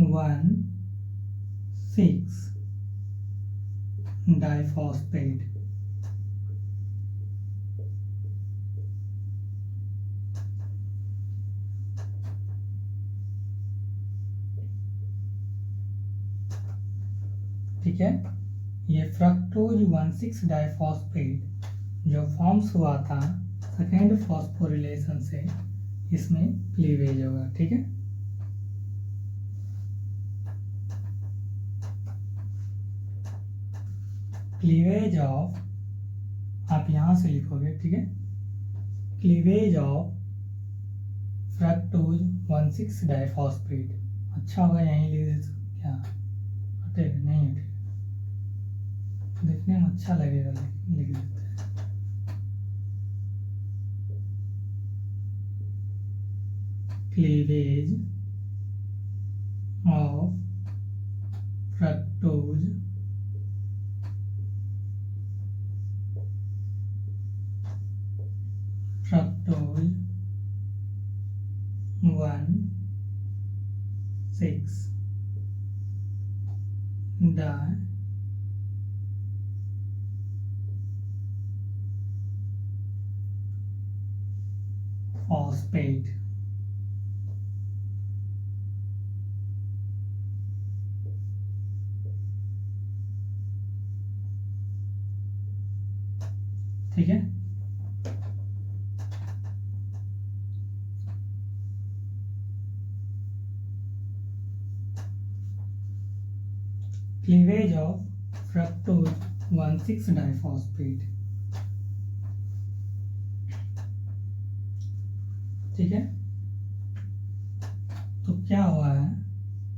1,6 डाइफॉस्फेट, ठीक है। ये फ्रक्टोज 1,6 डाइफॉस्फेट जो फॉर्म्स हुआ था सेकेंड फॉस्फोरिलेशन से, इसमें क्लीवेज होगा, ठीक है। क्लीवेज ऑफ, आप यहां से लिखोगे, ठीक है। क्लीवेज ऑफ फ्रक्टोज 1,6 डाइफॉस्फेट, अच्छा होगा यहीं लिख दे, क्या हटेगा? नहीं हटेगा, देखने में अच्छा लगेगा, लिख देते हैं। क्लीवेज ऑफ फ्रक्टोज 1,6 डाइफॉस्फेट, ठीक है। क्लीवेज ऑफ फ्रक्टोज 1,6 डाइफॉस्फेट, ठीक है। तो क्या हुआ है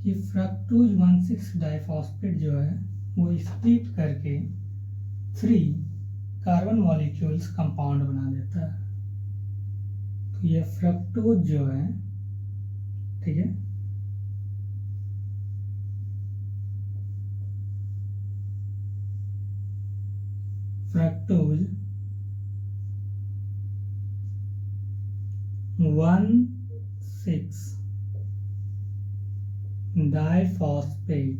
कि फ्रक्टोज 1,6 डाइफॉस्फेट जो है वो स्प्लिट करके 3 कार्बन मॉलिक्यूल्स कंपाउंड बना देता है। तो ये फ्रक्टोज जो है, ठीक है, फ्रक्टोज 1,6 डाइफॉस्फेट,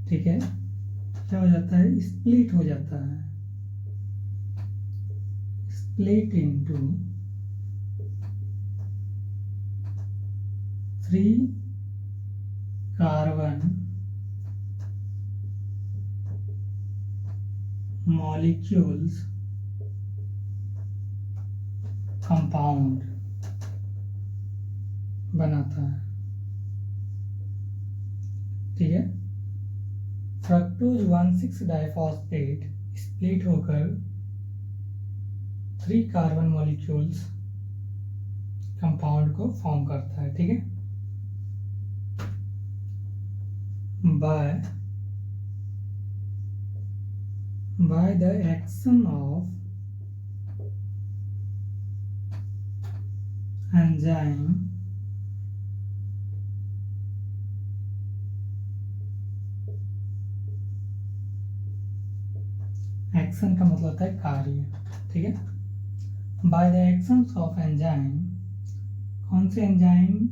ठीक है, क्या हो जाता है? स्प्लिट हो जाता है, split into 3 carbon molecules compound बनाता है, ठीक है। फ्रक्टोज 1,6 डाइफॉस्फेट स्प्लिट होकर 3 कार्बन मॉलिक्यूल्स कंपाउंड को फॉर्म करता है, ठीक है। by the action of enzyme action का मतलब होता है कार्य, ठीक है। By the actions of enzyme, कौन से एंजाइम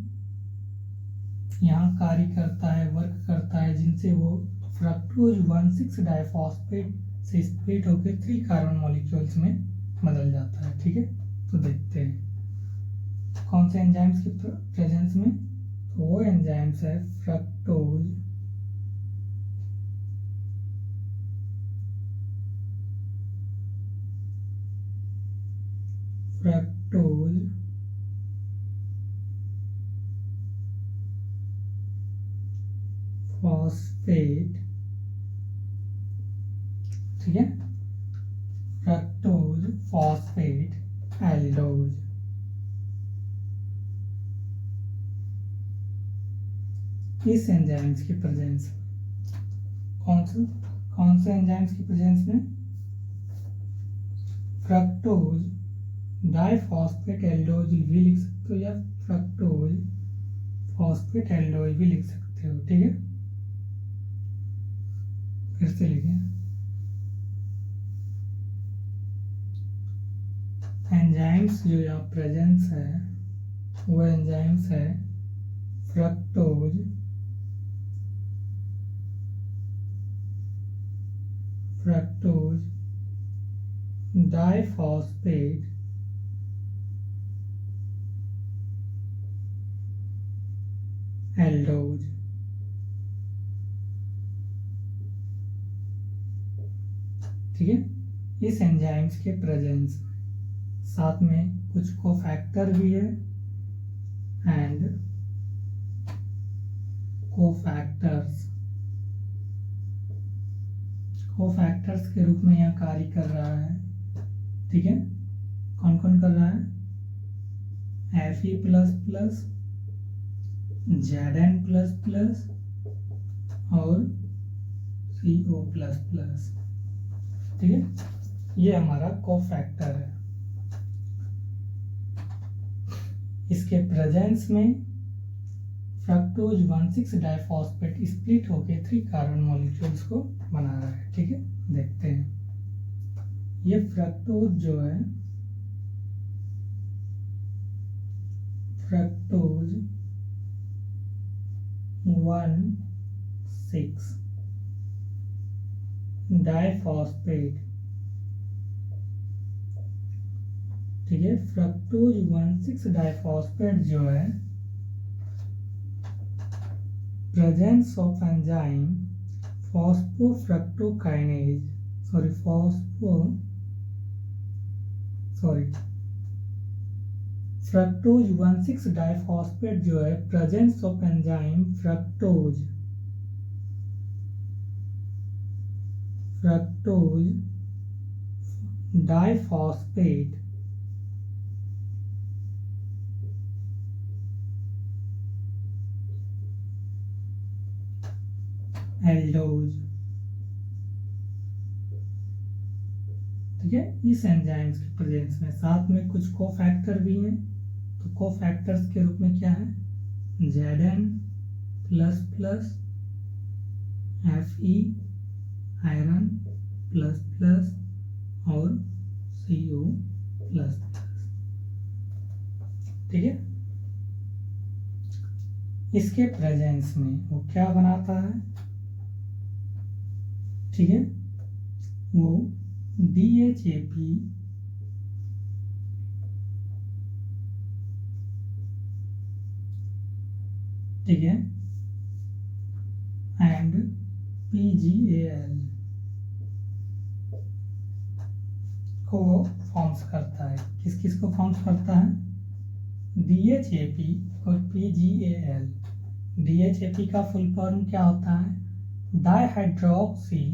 यहाँ कार्य करता है, वर्क करता है, जिनसे वो फ्रक्टोज 1,6 डाइफॉस्फेट से स्प्लिट होकर 3 कार्बन मॉलिक्यूल्स में बदल जाता है, ठीक है। तो देखते हैं कौन से एंजाइम्स के प्रेजेंस में, तो वो एंजाइम्स है फ्रक्टोज फ्रक्टोज फॉस्फेट, ठीक है, फ्रक्टोज फॉस्फेट एल्डोज। इस एंजाइम्स की प्रेजेंस, कौन से एंजाइम्स की प्रेजेंस में? फ्रक्टोज डाइफॉस्फेट एल्डोज भी लिख सकते हो या फ्रक्टोज फॉस्फेट एल्डोज भी लिख सकते हो, ठीक है। फिर से लिखें, एंजाइम्स जो यहाँ प्रेजेंस है वो एंजाइम्स है फ्रक्टोज डाइफॉस्फेट एल्डोज, ठीक है। इस एंजाइम्स के प्रेजेंस साथ में कुछ कोफैक्टर भी है एंड कोफैक्टर्स के रूप में यहाँ कार्य कर रहा है, ठीक है। कौन कौन कर रहा है? Fe++, Zn++ और CO++, ठीक है। ये हमारा कोफैक्टर है। इसके प्रेजेंस में फ्रक्टोज 1,6 डाइफॉस्फेट स्प्लिट होके 3 कार्बन मॉलिक्यूल्स को बना रहा है, ठीक है। देखते हैं, ये फ्रक्टोज जो है, फ्रक्टोज 1,6 डाइफॉस्फेट, ठीक है। फ्रक्टोज 1,6 डाइफॉस्फेट जो है presence of enzyme phosphofructokinase, fructose 1,6 diphosphate जो है presence of enzyme fructose diphosphate aldolase, ठीक है। इस एंजाइम्स के प्रेजेंस में साथ में कुछ कोफैक्टर भी हैं, तो कोफैक्टर्स के रूप में क्या है? Zn++, Fe आयरन ++ और CO++, ठीक है। इसके प्रेजेंस में वो क्या बनाता है, ठीक है, वो DHAP ठीक है एंड PGAL को फॉर्म्स करता है। किस किस को फॉर्म्स करता है? DHAP और PGAL। DHAP का फुल फॉर्म क्या होता है? डाइहाइड्रोक्सी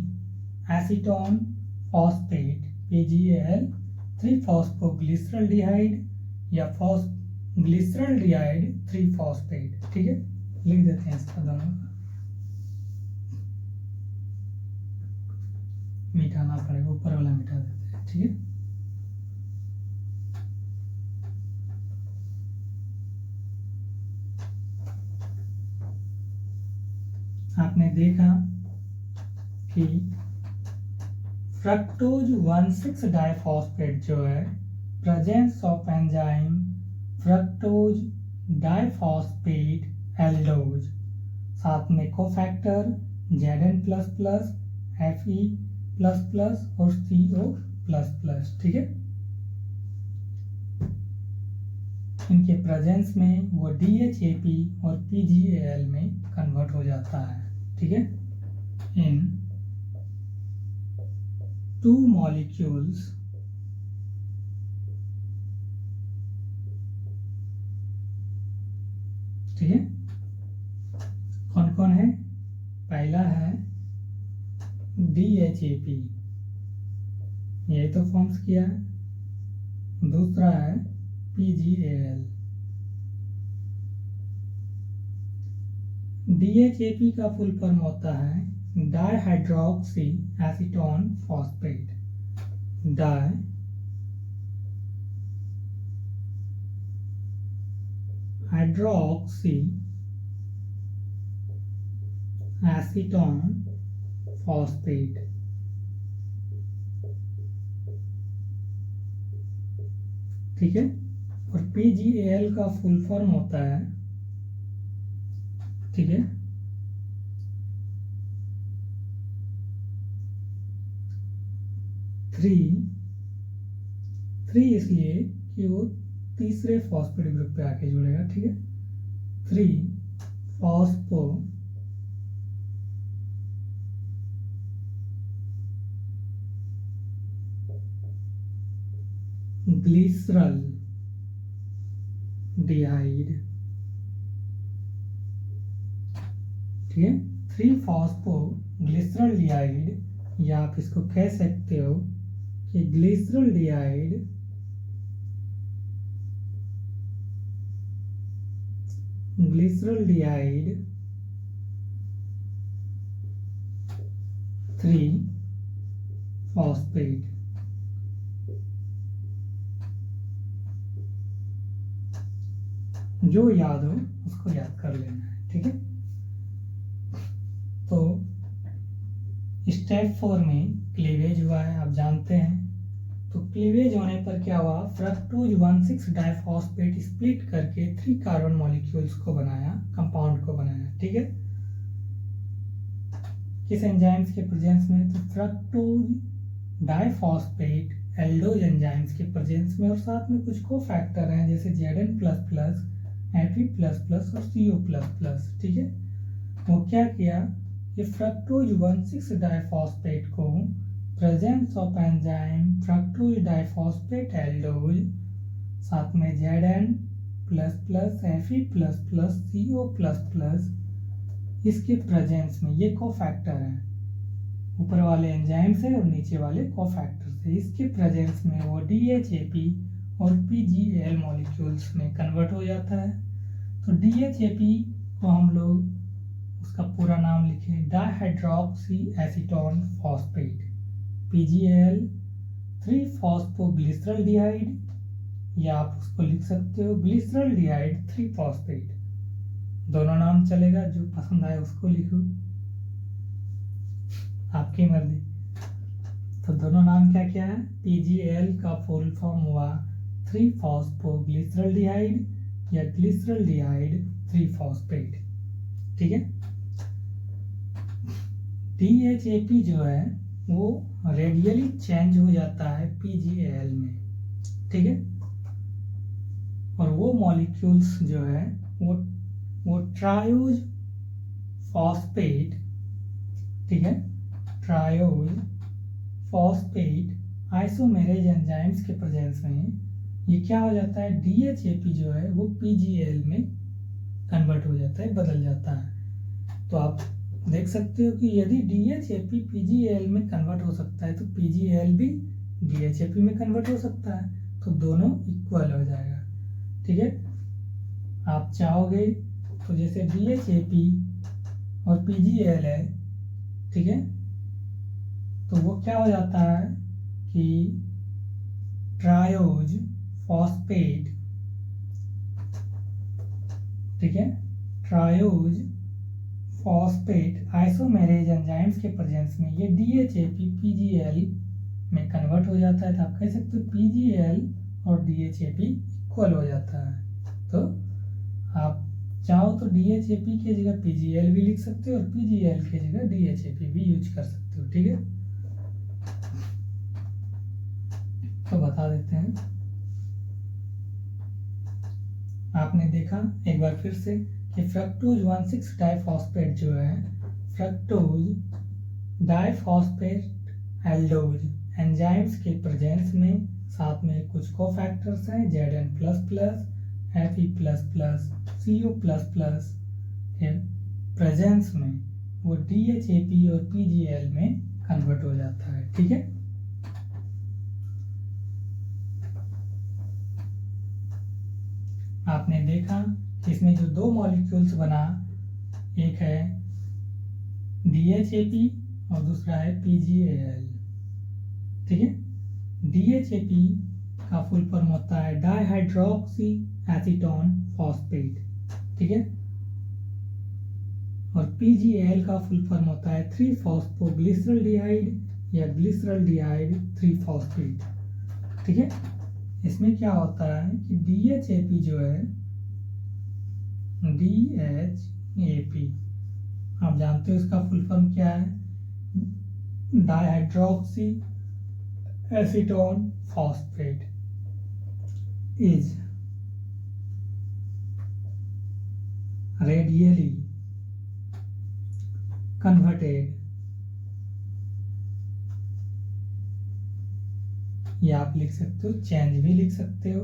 एसीटोन फॉस्फेट, PGAL 3-फॉस्फोग्लिसरल्डिहाइड या ग्लिसरल्डिहाइड 3-फॉस्फेट, ठीक है। लिख देते हैं इसका दोनों का, मिटाना पड़ेगा, ऊपर वाला मिटा देते हैं, ठीक है। आपने देखा कि फ्रक्टोज 1,6 डाइफॉस्फेट जो है presence of enzyme fructose diphosphate aldolase, साथ में कोफैक्टर Zn++, Fe++ और CO++, ठीक है। इनके प्रेजेंस में वो DHAP और PGAL में कन्वर्ट हो जाता है, ठीक है। इन 2 molecules ठीक है। कौन कौन है? पहला है DHAP, ये तो फॉर्म्स किया है। दूसरा है PGAL। DHAP का फुल फॉर्म होता है dihydroxy acetone phosphate. Dihydroxy acetone phosphate. ठीक है। और PGAL का फुल फॉर्म होता है, ठीक है, थ्री इसलिए कि वो तीसरे फॉस्फेट ग्रुप पे आके जुड़ेगा। ठीक है, 3-फॉस्फो ग्लिसरल डिहाइड। ठीक है, 3-फॉस्फो ग्लिसरल डिहाइड, या आप इसको कह सकते हो कि ग्लिसरल डिहाइड ग्लिसरल-डिहाइड 3-फॉस्फेट। जो याद हो उसको याद कर लेना है। ठीक है, तो स्टेप 4 में क्लीवेज हुआ है, आप जानते हैं। तो क्लीवेज होने पर क्या हुआ, फ्रक्टोज 1,6-डाइफॉस्फेट स्प्लिट करके 3 कार्बन मॉलिक्यूल्स को बनाया, कंपाउंड को बनाया। ठीक है, किस एंजाइम्स के प्रेजेंस में, तो फ्रक्टोज डाइफॉस्फेट एल्डोज एंजाइम्स के प्रेजेंस में, और साथ में कुछ को फैक्टर हैं जैसे Zn++, Fe++ और CO++। ठीक है, वो क्या किया कि फ्रक्टोज 1,6-डाइफॉस्फेट को presence of enzyme fructose diphosphate aldolase, साथ में Zn++, Fe++, CO++, इसके प्रेजेंस में, ये कोफैक्टर है, ऊपर वाले एंजाइम्स है और नीचे वाले कोफैक्टर है, इसके प्रेजेंस में वो DHAP और PGAL मॉलिक्यूल्स में कन्वर्ट हो जाता है। तो DHAP को हम लोग उसका पूरा नाम लिखे डाइहाइड्रोक्सी एसीटोन फॉस्फेट, PGAL 3-फॉस्फोग्लिसरल-डिहाइड, या आप उसको लिख सकते हो ग्लिसरल-डिहाइड 3-फॉस्फेट, दोनों नाम चलेगा, जो पसंद आए उसको लिखो, आपकी मर्जी। तो दोनों नाम क्या क्या है, PGAL का फुल फॉर्म हुआ 3-फॉस्फोग्लिसरल-डिहाइड या ग्लिसरल-डिहाइड 3-फॉस्फेट। ठीक है, DHAP जो है वो रेडियली चेंज हो जाता है PGAL में। ठीक है, और वो मॉलिक्यूल्स जो है वो ट्रायोज फॉस्फेट, ठीक है, ट्रायोज फॉस्फेट आइसोमेरेज एंजाइम्स के प्रेजेंस में ये क्या हो जाता है, DHAP जो है वो PGAL में कन्वर्ट हो जाता है, बदल जाता है। तो आप देख सकते हो कि यदि DHAP PGAL में कन्वर्ट हो सकता है तो PGAL भी DHAP में कन्वर्ट हो सकता है, तो दोनों इक्वल हो जाएगा। ठीक है, आप चाहोगे तो जैसे DHAP और PGAL है, ठीक है, तो वो क्या हो जाता है कि ट्रायोज फॉस्फेट, ठीक है, ट्रायोज फॉस्फेट आइसोमेरेज एंजाइम्स के प्रेजेंस में ये DHAP PGAL में कन्वर्ट हो जाता है। तो आप कह सकते हो PGAL और DHAP इक्वल हो जाता है। तो आप चाहो तो DHAP की जगह PGAL भी लिख सकते हो और PGAL की जगह DHAP भी यूज कर सकते हो। ठीक है, तो बता देते हैं, आपने देखा एक बार फिर से कि फ्रक्टोज 1,6-डाइफॉस्फेट जो है फ्रक्टोज डाइफॉस्फेट एल्डोज एंजाइम्स के प्रेजेंस में, साथ में कुछ कोफैक्टर्स हैं Zn++, Fe++, CO++ के प्रेजेंस में वो DHAP और PGL में कन्वर्ट हो जाता है। ठीक है, आपने देखा कि इसमें जो दो मॉलिक्यूल्स बना, एक है DHAP और दूसरा है PGAL। ठीक है, DHAP का फुल फॉर्म होता है डाइहाइड्रोक्सी एसीटोन फॉस्फेट। ठीक है, और PGAL का फुल फॉर्म होता है 3-फॉस्फोग्लिसरल्डिहाइड या ग्लिसरल्डिहाइड 3-फॉस्फेट। ठीक है, इसमें क्या होता है कि DHAP जो है, DHAP आप जानते हो इसका फुल फॉर्म क्या है, dihydroxy acetone phosphate is radially converted, या आप लिख सकते हो चेंज भी लिख सकते हो,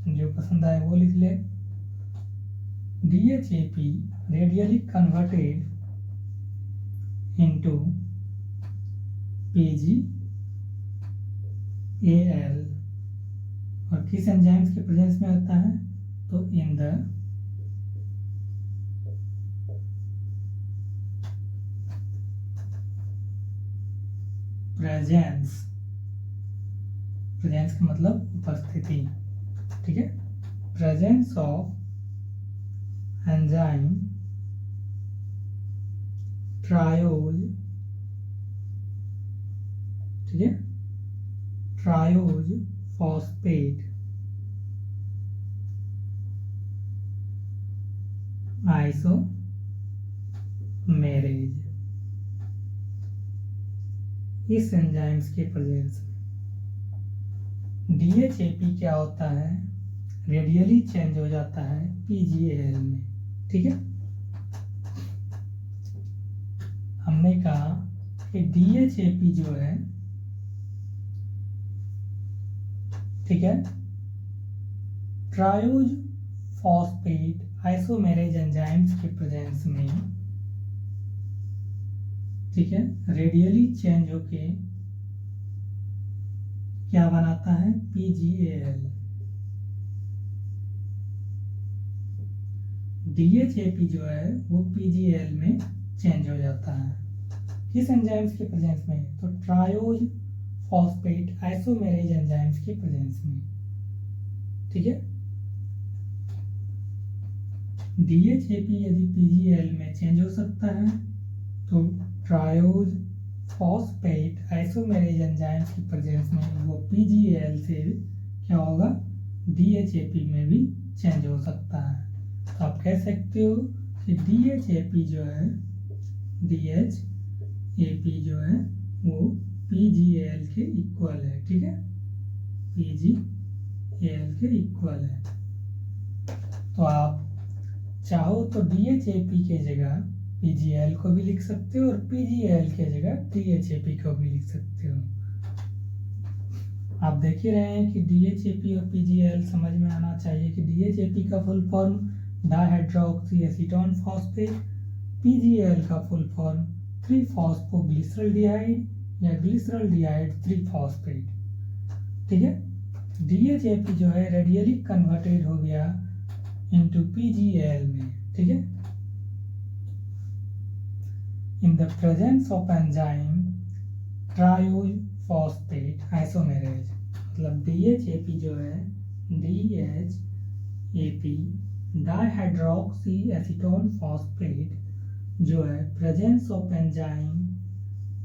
जो पसंद आए वो लिख ले। DHAP radially converted into PGAL और किस एंजाइम्स के प्रेजेंस में होता है, तो इन द प्रेजेंस का मतलब उपस्थिति। ठीक है, प्रेजेंस ऑफ एंजाइम ट्रायोज, ठीक है, ट्रायोज फॉस्फेट आइसोमेरेज, इस एंजाइम्स के प्रेजेंस में DHAP क्या होता है, रेडियली चेंज हो जाता है PGAL में। ठीक है, हमने कहा कि DHAP जो है, ठीक है, ट्रायोज फॉस्फेट आइसोमेरेज एंजाइम्स के प्रेजेंस में, ठीक है, रेडियली चेंज होके क्या बनाता है, PGAL। DHAP जो है वो PGAL में चेंज हो जाता है, किस एंजाइम्स के प्रेजेंस में, तो ट्रायोज फॉस्फेट आइसोमेरेज एंजाइम्स के प्रेजेंस में। ठीक है, DHAP यदि PGAL में चेंज हो सकता है तो ट्रायोज फॉस्फेट आइसोमेरेज एंजाइम्स की प्रेजेंस में वो PGAL से क्या होगा, DHAP में भी चेंज हो सकता है। तो आप कह सकते हो कि DHAP जो है, DHAP जो है वो PGAL के इक्वल है। ठीक है, PGAL के इक्वल है। तो आप चाहो तो DHAP के जगह PGAL को भी लिख सकते हो और PGAL के जगह DHAP को भी लिख सकते हो। आप देख ही रहे हैं कि DHAP और PGAL समझ में आना चाहिए कि DHAP का full form dihydroxy acetone phosphate, PGAL का फुल फॉर्म 3-फॉस्फोग्लिसरल्डिहाइड या ग्लिसरल्डिहाइड 3-फॉस्फेट। ठीक है, DHAP जो है रेडियली कन्वर्टेड हो गया इनटू PGAL में। ठीक है, in the presence of enzyme triose phosphate isomerase, मतलब DHAP जो है, DHAP डाइहाइड्रोक्सी एसीटोन फॉस्फेट जो है presence of enzyme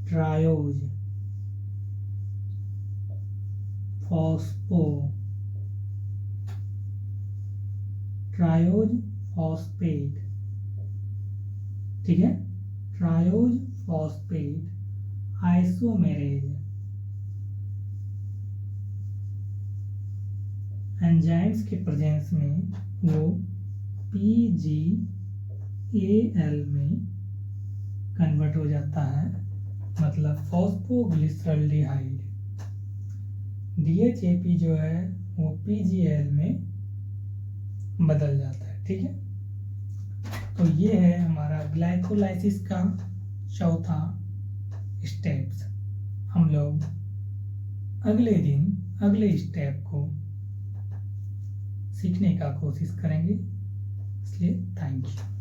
triose phosphate, ठीक है, ट्रायोज फॉस्फेट आइसोमेरेज एंजाइम्स के प्रेजेंस में वो PGAL में कन्वर्ट हो जाता है, मतलब फॉस्फोग्लिसरल्डिहाइड। DHAP जो है वो PGAL में बदल जाता है। ठीक है, तो ये है हमारा ग्लाइकोलाइसिस का चौथा स्टेप्स। हम लोग अगले दिन अगले स्टेप को सीखने का कोशिश करेंगे। इसलिए थैंक यू।